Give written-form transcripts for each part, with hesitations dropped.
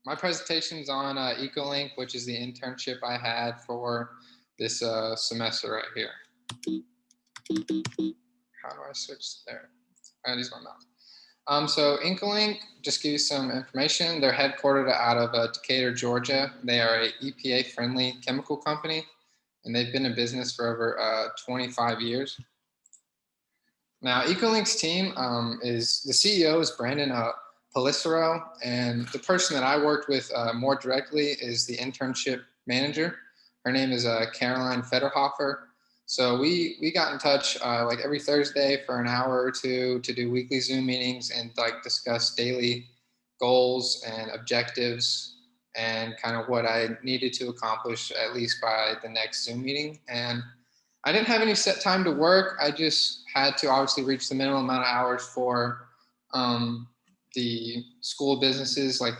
My presentation's on Ecolink, which is the internship I had for this semester right here. How do I switch there? I use my mouse. So Ecolink, just give you some information. They're headquartered out of Decatur, Georgia. They are a EPA-friendly chemical company, and they've been in business for over 25 years. Now, Ecolink's team is the CEO is Brandon Policero, and the person that I worked with more directly is the internship manager. Her name is Caroline Federhofer. So we got in touch like every Thursday for an hour or two to do weekly Zoom meetings and like discuss daily goals and objectives and kind of what I needed to accomplish at least by the next Zoom meeting. And I didn't have any set time to work. I just had to obviously reach the minimum amount of hours for the school of businesses, like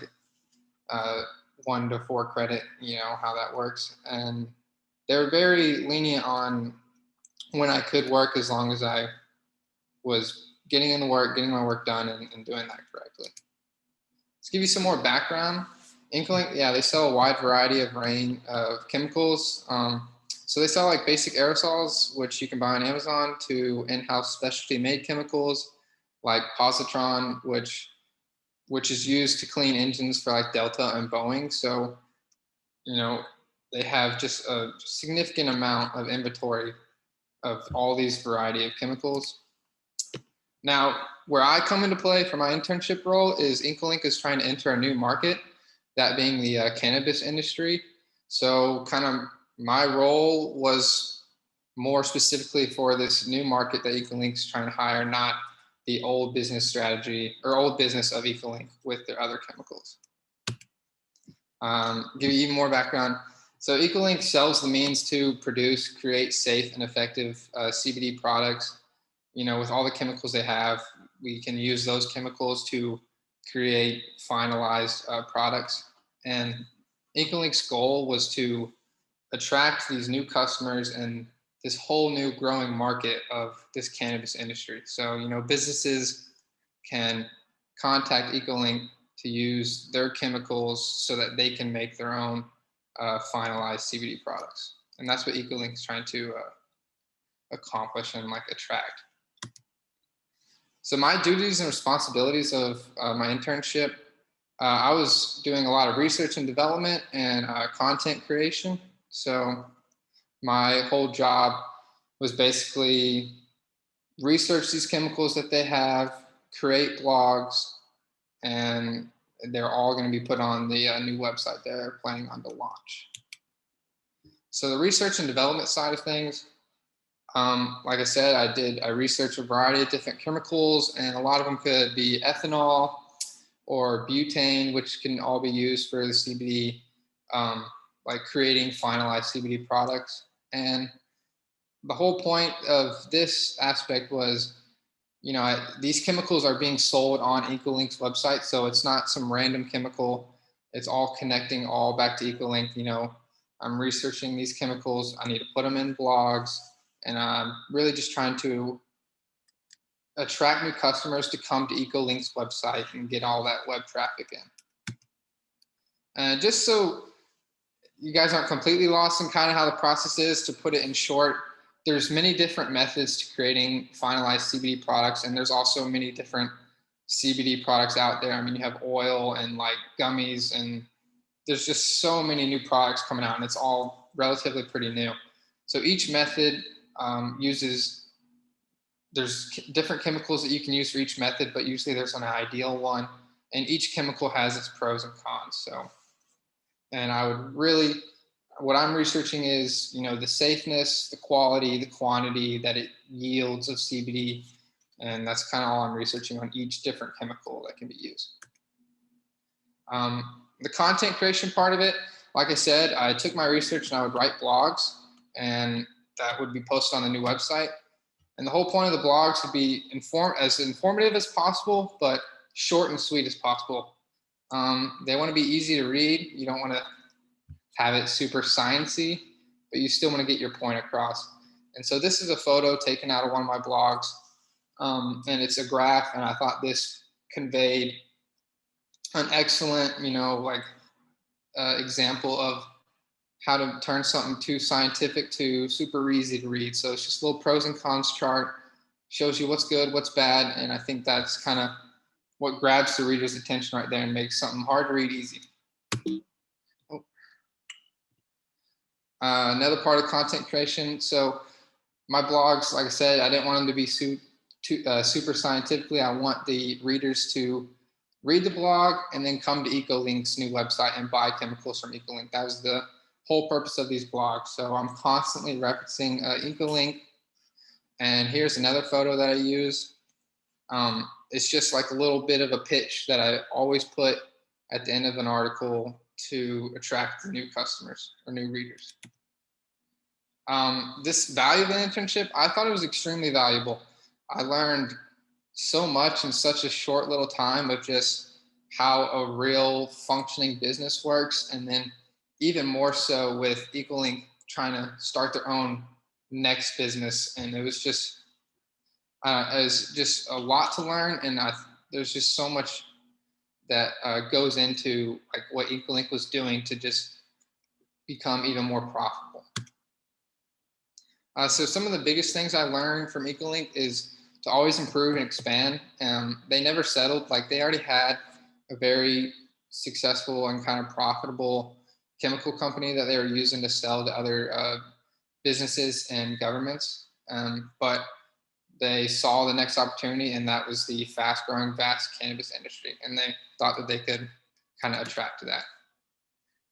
1 to 4 credit, you know, how that works. And they're very lenient on when I could work as long as I was getting in the work, getting my work done and doing that correctly. Let's give you some more background. Inkling, yeah, they sell a wide variety of range of chemicals. So they sell like basic aerosols, which you can buy on Amazon, to in-house specialty made chemicals like positron, which is used to clean engines for like Delta and Boeing. So, you know, they have just a significant amount of inventory of all these variety of chemicals. Now, where I come into play for my internship role is Ecolink is trying to enter a new market, that being the cannabis industry. So kind of my role was more specifically for this new market that Ecolink's trying to hire, not the old business strategy or old business of Ecolink with their other chemicals. Give you even more background. So Ecolink sells the means to produce, create safe and effective CBD products. You know, with all the chemicals they have, we can use those chemicals to create finalized products. And Ecolink's goal was to attract these new customers and this whole new growing market of this cannabis industry. So, you know, businesses can contact Ecolink to use their chemicals so that they can make their own finalized CBD products. And that's what Ecolink is trying to accomplish and like attract. So my duties and responsibilities of my internship, I was doing a lot of research and development and content creation. So my whole job was basically research these chemicals that they have, create blogs, and they're all going to be put on the new website they're planning on to launch. So the research and development side of things, like I said, I researched a variety of different chemicals, and a lot of them could be ethanol or butane, which can all be used for the CBD, like creating finalized CBD products. And the whole point of this aspect was, you know, these chemicals are being sold on Ecolink's website, so it's not some random chemical. It's all connecting all back to Ecolink. You know, I'm researching these chemicals. I need to put them in blogs, and I'm really just trying to attract new customers to come to Ecolink's website and get all that web traffic in. And just so you guys aren't completely lost in kind of how the process is, to put it in short, there's many different methods to creating finalized CBD products, and there's also many different CBD products out there. I mean, you have oil and like gummies, and there's just so many new products coming out, and it's all relatively pretty new. So each method there's different chemicals that you can use for each method, but usually there's an ideal one, and each chemical has its pros and cons. So, and I would really, what I'm researching is, you know, the safeness, the quality, the quantity that it yields of CBD. And that's kind of all I'm researching on each different chemical that can be used. The content creation part of it, like I said, I took my research and I would write blogs, and that would be posted on the new website. And the whole point of the blogs would be as informative as possible, but short and sweet as possible. They want to be easy to read. You don't want to have it super sciencey, but you still want to get your point across. And so this is a photo taken out of one of my blogs, and it's a graph, and I thought this conveyed an excellent, example of how to turn something too scientific to super easy to read. So it's just a little pros and cons chart, shows you what's good, what's bad, and I think that's kind of what grabs the reader's attention right there and makes something hard to read easy. Oh. Another part of content creation. So my blogs, like I said, I didn't want them to be super scientifically. I want the readers to read the blog and then come to Ecolink's new website and buy chemicals from Ecolink. That was the whole purpose of these blogs. So I'm constantly referencing Ecolink. And here's another photo that I use. It's just like a little bit of a pitch that I always put at the end of an article to attract new customers or new readers. This value of an internship, I thought it was extremely valuable. I learned so much in such a short little time of just how a real functioning business works. And then even more so with Ecolink trying to start their own next business. And it was just a lot to learn. And there's just so much that goes into like what Ecolink was doing to just become even more profitable. So some of the biggest things I learned from Ecolink is to always improve and expand. They never settled. Like they already had a very successful and kind of profitable chemical company that they were using to sell to other businesses and governments. But they saw the next opportunity, and that was the fast growing, vast cannabis industry. And they thought that they could kind of attract to that.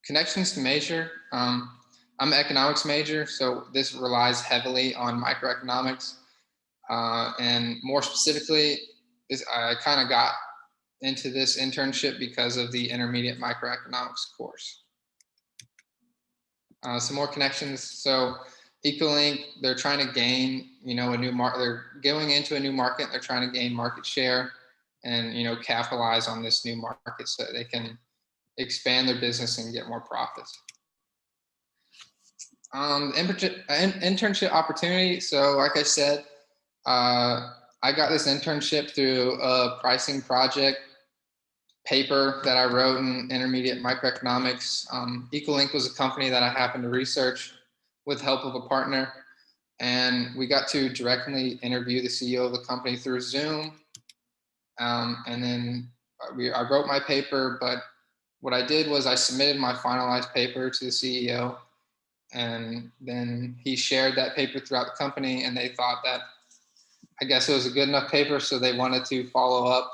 Connections to major. I'm an economics major, so this relies heavily on microeconomics. And more specifically, I kind of got into this internship because of the intermediate microeconomics course. Some more connections. So Ecolink, they're trying to gain, a new market. They're going into a new market. They're trying to gain market share and, capitalize on this new market so that they can expand their business and get more profits. Internship opportunity. So like I said, I got this internship through a pricing project paper that I wrote in intermediate microeconomics. Ecolink was a company that I happened to research with help of a partner. And we got to directly interview the CEO of the company through Zoom. And then I wrote my paper, but what I did was I submitted my finalized paper to the CEO. And then he shared that paper throughout the company, and they thought that I guess it was a good enough paper, so they wanted to follow up,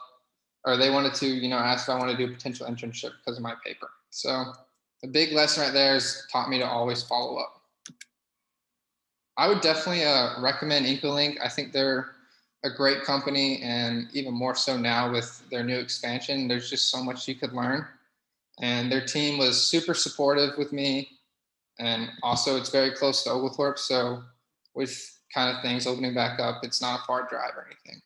or they wanted to, ask if I wanted to do a potential internship because of my paper. So the big lesson right there is taught me to always follow up. I would definitely recommend Ecolink. I think they're a great company, and even more so now with their new expansion. There's just so much you could learn, and their team was super supportive with me. And also it's very close to Oglethorpe. So with kind of things opening back up, it's not a far drive or anything.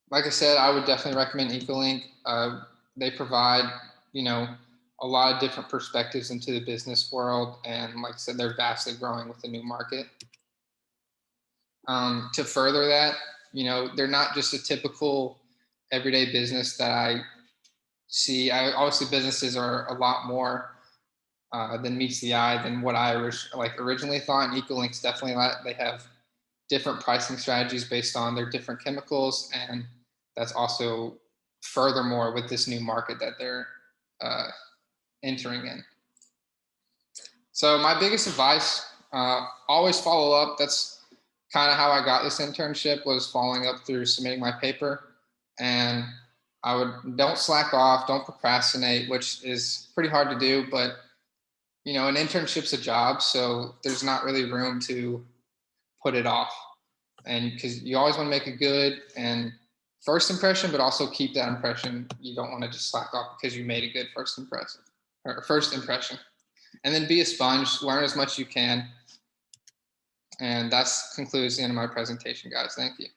Like I said, I would definitely recommend Ecolink. They provide, a lot of different perspectives into the business world. And like I said, they're vastly growing with the new market. To further that, they're not just a typical everyday business that I see. Obviously businesses are a lot more than meets the eye than what I originally thought. And Ecolink's definitely they have different pricing strategies based on their different chemicals, and that's also furthermore with this new market that they're entering in. So my biggest advice, always follow up. That's kind of how I got this internship, was following up through submitting my paper. And don't slack off, don't procrastinate, which is pretty hard to do, but an internship's a job, so there's not really room to put it off. And because you always want to make a good and first impression, but also keep that impression. You don't want to just slack off because you made a good first impression. And then be a sponge, learn as much as you can. And that concludes the end of my presentation, guys. Thank you.